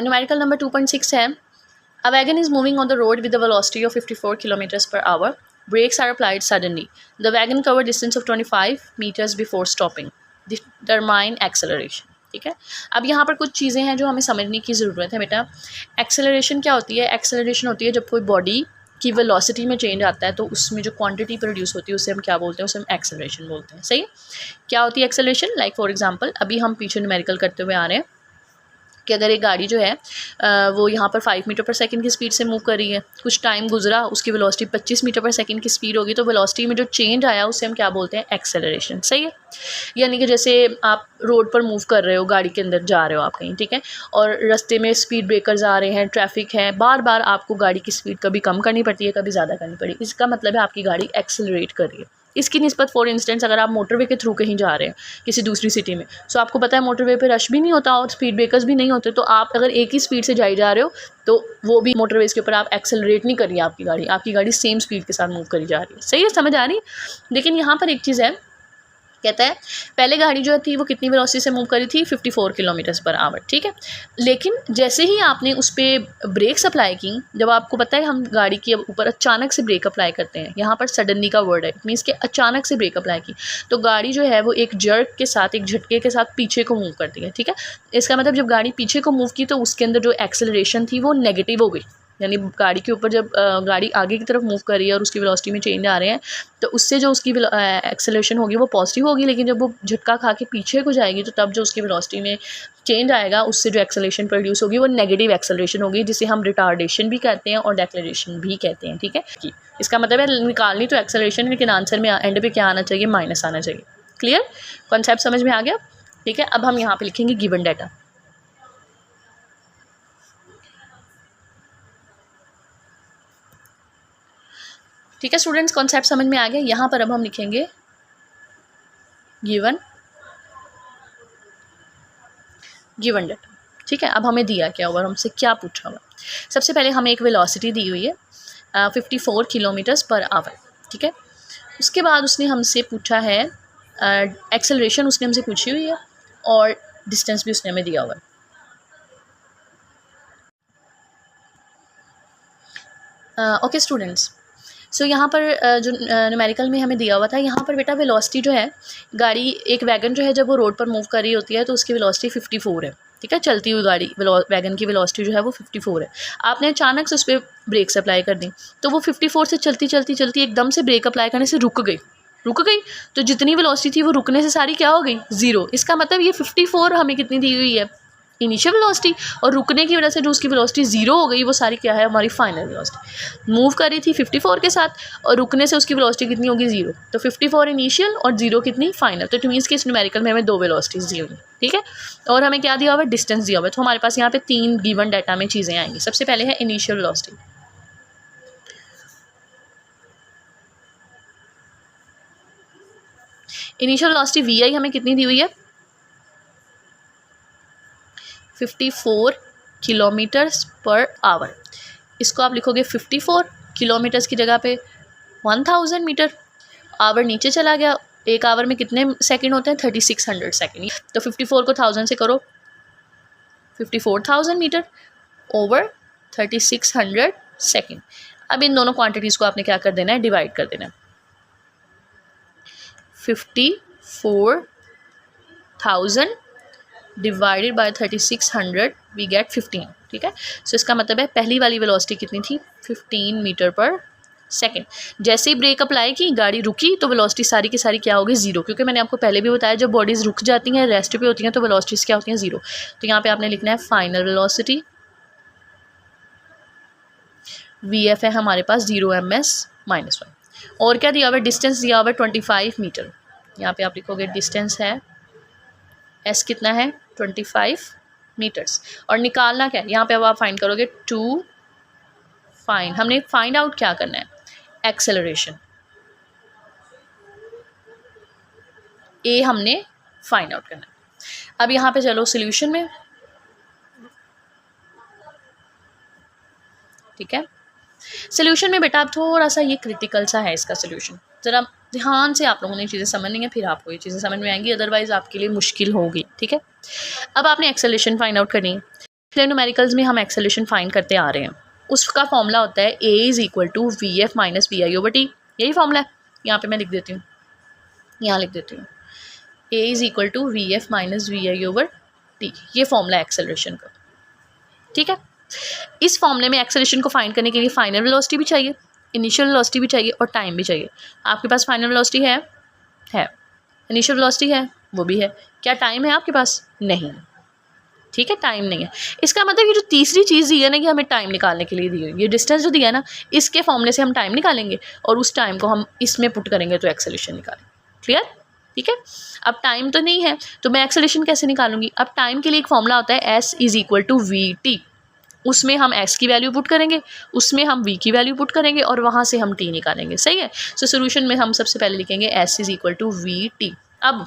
Numerical number 2.6 है, a wagon is moving on the road with a velocity of 54 kilometers per hour. Brakes are applied suddenly. The wagon covered distance of 25 meters before stopping. Determine acceleration. ठीक है, अब यहाँ पर कुछ चीज़ें हैं जो हमें समझने की ज़रूरत है बेटा। एक्सेलरेशन क्या होती है? एक्सेलरेशन होती है जब कोई बॉडी की वेलोसिटी में चेंज आता है तो उसमें जो क्वांटिटी प्रोड्यूस होती है उसे हम क्या बोलते हैं? उसे हम एक्सेलरेशन बोलते हैं। सही है, क्या होती है एक्सेलरेशन? लाइक फॉर एग्जांपल अभी हम पीछे न्यूमेरिकल करते हुए आ रहे हैं कि अगर एक गाड़ी जो है वो यहाँ पर 5 मीटर पर सेकंड की स्पीड से मूव कर रही है, कुछ टाइम गुजरा, उसकी वेलोसिटी 25 मीटर पर सेकंड की स्पीड होगी, तो वेलोसिटी में जो चेंज आया उसे हम क्या बोलते हैं? एक्सेलरेशन। सही है, यानी कि जैसे आप रोड पर मूव कर रहे हो, गाड़ी के अंदर जा रहे हो आप कहीं, ठीक है, और रास्ते में स्पीड ब्रेकर्स आ रहे हैं, ट्रैफिक है, बार बार आपको गाड़ी की स्पीड कभी कम करनी पड़ती है, कभी ज़्यादा करनी पड़ी, इसका मतलब है आपकी गाड़ी एक्सेलरेट कर रही है। इसकी निस्बत फॉर इंस्टेंस अगर आप मोटरवे के थ्रू कहीं जा रहे हैं किसी दूसरी सिटी में, सो आपको पता है मोटरवे पे रश भी नहीं होता और स्पीड ब्रेकर्स भी नहीं होते, तो आप अगर एक ही स्पीड से जा रहे हो तो वो भी मोटरवेज के ऊपर आप एक्सेलरेट नहीं कर रही है आपकी गाड़ी सेम स्पीड के साथ मूव करी जा रही है। सही है, समझ आ रही? लेकिन यहाँ पर एक चीज़ है, कहता है पहले गाड़ी जो थी वो कितनी वेलोसिटी से मूव करी थी? 54 किलोमीटर्स पर आवर। ठीक है, लेकिन जैसे ही आपने उस पर ब्रेक्स अप्लाई की, जब आपको पता है हम गाड़ी के ऊपर अचानक से ब्रेक अप्लाई करते हैं, यहाँ पर सडनली का वर्ड है, इट मीन्स कि अचानक से ब्रेक अप्लाई की तो गाड़ी जो है वो एक जर्क के साथ, एक झटके के साथ पीछे को मूव करती है। ठीक है, इसका मतलब जब गाड़ी पीछे को मूव की तो उसके अंदर जो एक्सेलरेशन थी वो नेगेटिव हो गई, यानी गाड़ी के ऊपर जब गाड़ी आगे की तरफ मूव कर रही है और उसकी वेलोसिटी में चेंज आ रहे हैं तो उससे जो उसकी एक्सेलरेशन होगी वो पॉजिटिव होगी, लेकिन जब वो झटका खा के पीछे को जाएगी तो तब जो उसकी वेलोसिटी में चेंज आएगा उससे जो एक्सेलरेशन प्रोड्यूस होगी वो नेगेटिव एक्सेलरेशन होगी, जिसे हम रिटार्डेशन भी कहते हैं और डेक्लेरेशन भी कहते हैं। ठीक है, इसका मतलब है निकालनी तो एक्सेलरेशन, लेकिन आंसर में एंड पे क्या आना चाहिए? माइनस आना चाहिए। क्लियर, कॉन्सेप्ट समझ में आ गया? ठीक है, अब हम यहाँ पे लिखेंगे गिवन डाटा। ठीक है स्टूडेंट्स, कॉन्सेप्ट समझ में आ गया। यहाँ पर अब हम लिखेंगे गिवन डाटा। ठीक है, अब हमें दिया क्या हुआ, हमसे क्या पूछा हुआ? सबसे पहले हमें एक वेलोसिटी दी हुई है 54 किलोमीटर्स पर आवर। ठीक है, उसके बाद उसने हमसे पूछा है एक्सेलरेशन उसने हमसे पूछी हुई है और डिस्टेंस भी उसने हमें दिया हुआ है। ओके स्टूडेंट्स, सो यहाँ पर जो न्यूमेरिकल में हमें दिया हुआ था, यहाँ पर बेटा वेलोसिटी जो है, गाड़ी एक वैगन जो है जब वो रोड पर मूव कर रही होती है तो उसकी वेलोसिटी 54 है। ठीक है, चलती हुई गाड़ी वैगन की वेलोसिटी जो है वो 54 है। आपने अचानक से उस पर ब्रेक्स अप्लाई कर दी तो वो 54 से चलती एकदम से ब्रेक अप्लाई करने से रुक गई, तो जितनी वेलोसिटी थी वो रुकने से सारी क्या हो गई? ज़ीरो। इसका मतलब ये 54 हमें कितनी दी हुई है? इनिशियल वेलोसिटी, और रुकने की वजह से जो उसकी वेलोसिटी ज़ीरो हो गई वो सारी क्या है? हमारी फाइनल वेलोसिटी। मूव कर रही थी 54 के साथ और रुकने से उसकी वेलोसिटी कितनी होगी? ज़ीरो। तो 54 इनिशियल और ज़ीरो कितनी? फाइनल। तो इट मीन्स कि इस न्यूमेरिकल में हमें दो वेलोसिटीज़ दी हुई। ठीक है, और हमें क्या दिया हुआ है? डिस्टेंस दिया हुआ है। तो हमारे पास यहाँ पे 3 गिवन डाटा में चीज़ें आएंगी। सबसे पहले है initial velocity. Initial velocity v हमें कितनी दी हुई है? 54 किलोमीटर्स पर आवर। इसको आप लिखोगे 54 किलोमीटर्स की जगह पे 1000 मीटर। आवर नीचे चला गया, एक आवर में कितने सेकंड होते हैं? 3600 सेकंड। तो 54 को 1000 से करो, 54,000 मीटर ओवर 3600 सेकंड। अब इन दोनों क्वांटिटीज़ को आपने क्या कर देना है? डिवाइड कर देना है। 54,000 डिवाइडेड बाय 3600 वी गेट 15। ठीक है, सो इसका मतलब है पहली वाली वेलोसिटी कितनी थी? 15 मीटर पर सेकंड। जैसे ही ब्रेक अप्लाई की, गाड़ी रुकी तो वेलोसिटी सारी की सारी क्या होगी? ज़ीरो, क्योंकि मैंने आपको पहले भी बताया जब बॉडीज़ रुक जाती हैं, रेस्ट पे होती हैं, तो वेलोसिटीज़ क्या होती हैं? ज़ीरो। तो यहाँ पे आपने लिखना है फाइनल वेलोसिटी, वी एफ है हमारे पास 0 ms -1। और क्या दिया हुआ? डिस्टेंस दिया हुआ 25 मीटर। यहाँ पे आप लिखोगे डिस्टेंस है एस कितना है? 25 मीटर्स। और निकालना क्या है? यहाँ पे अब आप फाइंड करोगे टू फाइंड, हमने फाइंड आउट क्या करना है? एक्सेलरेशन। ए हमने फाइंड आउट करना है। अब यहाँ पे चलो सोल्यूशन में। ठीक है, सोल्यूशन में बेटा अब थोड़ा सा ये क्रिटिकल सा है इसका सोल्यूशन, ज़रा ध्यान से आप लोगों ने चीज़ें समझनी है, फिर आपको ये चीज़ें समझ में आएंगी, अदरवाइज़ आपके लिए मुश्किल होगी। ठीक है, अब आपने एक्सेलरेशन फाइंड आउट करनी है। पिछले न्यूमेरिकल्स में हम एक्सेलरेशन फाइंड करते आ रहे हैं, उसका फॉर्मूला होता है a is equal to v f minus v i over t. यही फॉर्मूला है, यहाँ पे मैं लिख देती हूँ, यहाँ लिख देती हूँ a is equal to v f minus v i over t. ये फॉर्मूला है एक्सेलरेशन का, ठीक है। इस फॉर्मूले में एक्सेलरेशन को फाइंड करने के लिए फाइनल वेलोसिटी भी चाहिए, इनिशियल वेलोसिटी भी चाहिए और टाइम भी चाहिए। आपके पास फाइनल वेलोसिटी है, इनिशियल वेलोसिटी है, वो भी है। क्या टाइम है आपके पास? नहीं, ठीक है, टाइम नहीं है। इसका मतलब ये जो तीसरी चीज़ दी है ना, ये हमें टाइम निकालने के लिए दी है। ये डिस्टेंस जो दिया है ना, इसके फॉर्मूले से हम टाइम निकालेंगे और उस टाइम को हम इसमें पुट करेंगे तो एक्सेलरेशन निकालेंगे। क्लियर? ठीक है। अब टाइम तो नहीं है तो मैं एक्सेलरेशन कैसे निकालूंगी? अब टाइम के लिए एक फॉर्मूला होता है s is equal to v t. उसमें हम s की वैल्यू पुट करेंगे, उसमें हम v की वैल्यू पुट करेंगे और वहाँ से हम t निकालेंगे। सही है। सो सोल्यूशन में हम सबसे पहले लिखेंगे s is equal to v t. अब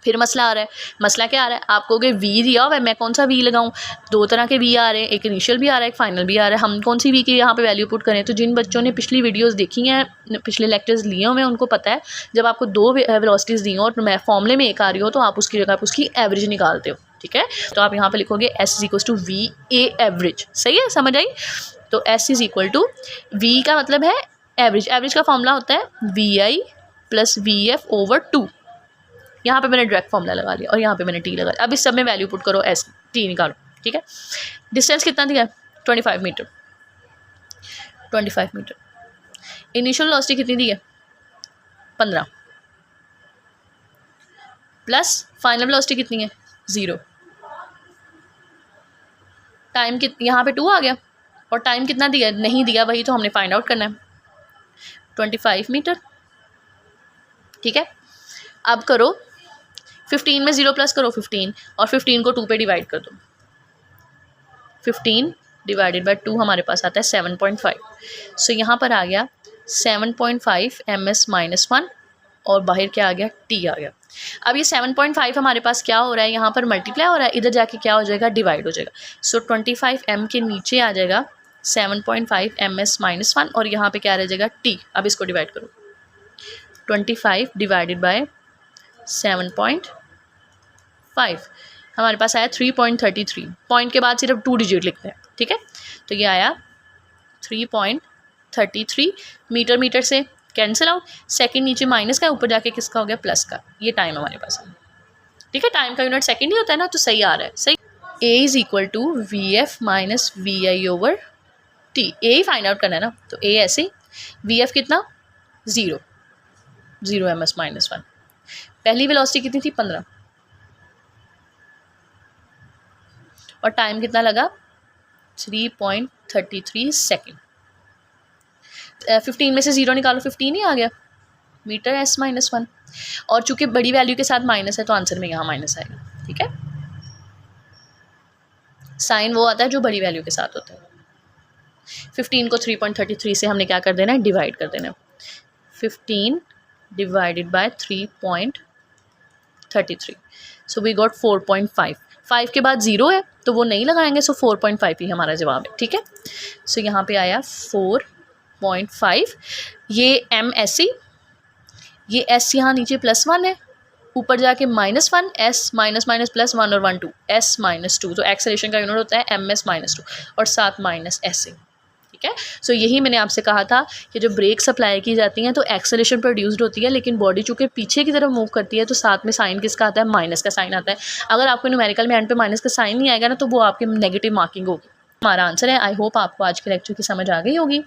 फिर मसला आ रहा है, मसला क्या आ रहा है? आप कहोगे v दिया हुआ है, मैं कौन सा v लगाऊं? दो तरह के v आ रहे हैं, एक इनिशियल भी आ रहा है, एक फाइनल भी आ रहा है। हम कौन सी v की यहाँ पे वैल्यू पुट करें? तो जिन बच्चों ने पिछली वीडियोस देखी हैं, पिछले लेक्चर्स लिए हुए हैं, उनको पता है जब आपको दो वेलोसिटीज़ दी हो और मैं फॉर्मूले में एक आ रही हो तो आप उसकी जगह पर उसकी एवरेज निकालते हो, ठीक है। तो आप यहाँ पे लिखोगे s is equal to v a average. सही है, समझ आई? तो s is equal to v का मतलब है एवरेज। एवरेज का फॉर्मूला होता है v i plus v f over two. यहाँ पे मैंने डायरेक्ट फॉर्मूला लगा लिया और यहाँ पे मैंने टी लगा लिया। अब इस सब में वैल्यू पुट करो, एस टी निकालो, ठीक है। डिस्टेंस कितना दिया है? 25 मीटर। 25 मीटर। इनिशियल वेलोसिटी कितनी दी है? 15 प्लस फाइनल वेलोसिटी कितनी है? 0। टाइम यहाँ पे 2 आ गया और टाइम कितना दिया है? नहीं दिया, वही तो हमने फाइंड आउट करना है, 25 मीटर, ठीक है। अब करो 15 में 0 प्लस करो 15 और 15 को 2 पे डिवाइड कर दो। 15 डिवाइडेड बाय 2 हमारे पास आता है 7.5। सो यहाँ पर आ गया 7.5 ms माइनस 1 और बाहर क्या आ गया? t आ गया। अब ये 7.5 हमारे पास क्या हो रहा है? यहाँ पर मल्टीप्लाई हो रहा है, इधर जाके क्या हो जाएगा? डिवाइड हो जाएगा। सो 25 m के नीचे आ जाएगा 7.5 ms माइनस 1 और यहाँ पे क्या रह जाएगा? t। अब इसको डिवाइड करो, 25 डिवाइडेड बाय 7.5 हमारे पास आया 3.33। पॉइंट के बाद सिर्फ 2 डिजिट लिखते हैं, ठीक है। तो ये आया 3.33 मीटर। मीटर से कैंसिल आउट, सेकंड नीचे माइनस का, ऊपर जाके किसका हो गया? प्लस का। ये टाइम हमारे पास है, ठीक है। टाइम का यूनिट सेकंड ही होता है ना, तो सही आ रहा है। सही। a is equal to v f minus v i over t. A ही फाइंड आउट करना है ना, तो a ऐसे, वी एफ कितना? 0 ms माइनस 1। पहली वेलोसिटी कितनी थी? 15 और टाइम कितना लगा? 3.33 सेकेंड। 15 में से 0 निकालो, 15 ही आ गया मीटर s माइनस 1। और चूंकि बड़ी वैल्यू के साथ माइनस है तो आंसर में यहाँ माइनस आएगा, ठीक है। साइन वो आता है जो बड़ी वैल्यू के साथ होता है। 15 को 3.33 से हमने क्या कर देना है? डिवाइड कर देना है। 15 divided by 3.33, so we got 4.5। 5 के बाद 0 है तो वो नहीं लगाएंगे, सो 4.5 ही हमारा जवाब है, ठीक है। सो यहाँ पे आया 4.5। ये m ऐसी, ये s यहाँ नीचे +1 है, ऊपर जाके -1, s माइनस माइनस +1 और 1 2, s माइनस 2। तो एक्सेलरेशन का यूनिट होता है ms माइनस 2 और साथ माइनस s, ठीक है। सो यही मैंने आपसे कहा था कि जब ब्रेक सप्लाई की जाती हैं तो एक्सेलरेशन प्रोड्यूस्ड होती है, लेकिन बॉडी चूँकि पीछे की तरफ मूव करती है तो साथ में साइन किसका आता है? माइनस का साइन आता है। अगर आपको न्यूमेरिकल में एंड पे माइनस का साइन नहीं आएगा ना, तो वो आपकी नेगेटिव मार्किंग होगी। हमारा आंसर है। आई होप आपको आज के लेक्चर की समझ आ गई होगी।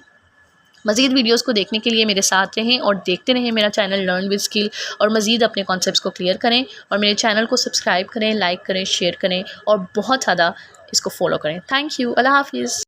मज़ीद वीडियोस को देखने के लिए मेरे साथ रहें और देखते रहें मेरा चैनल लर्न विद स्किल, और मज़ीद अपने कॉन्सेप्ट्स को क्लियर करें और मेरे चैनल को सब्सक्राइब करें, लाइक करें, शेयर करें और बहुत ज़्यादा इसको फॉलो करें। Thank you. अल्लाह हाफिज़।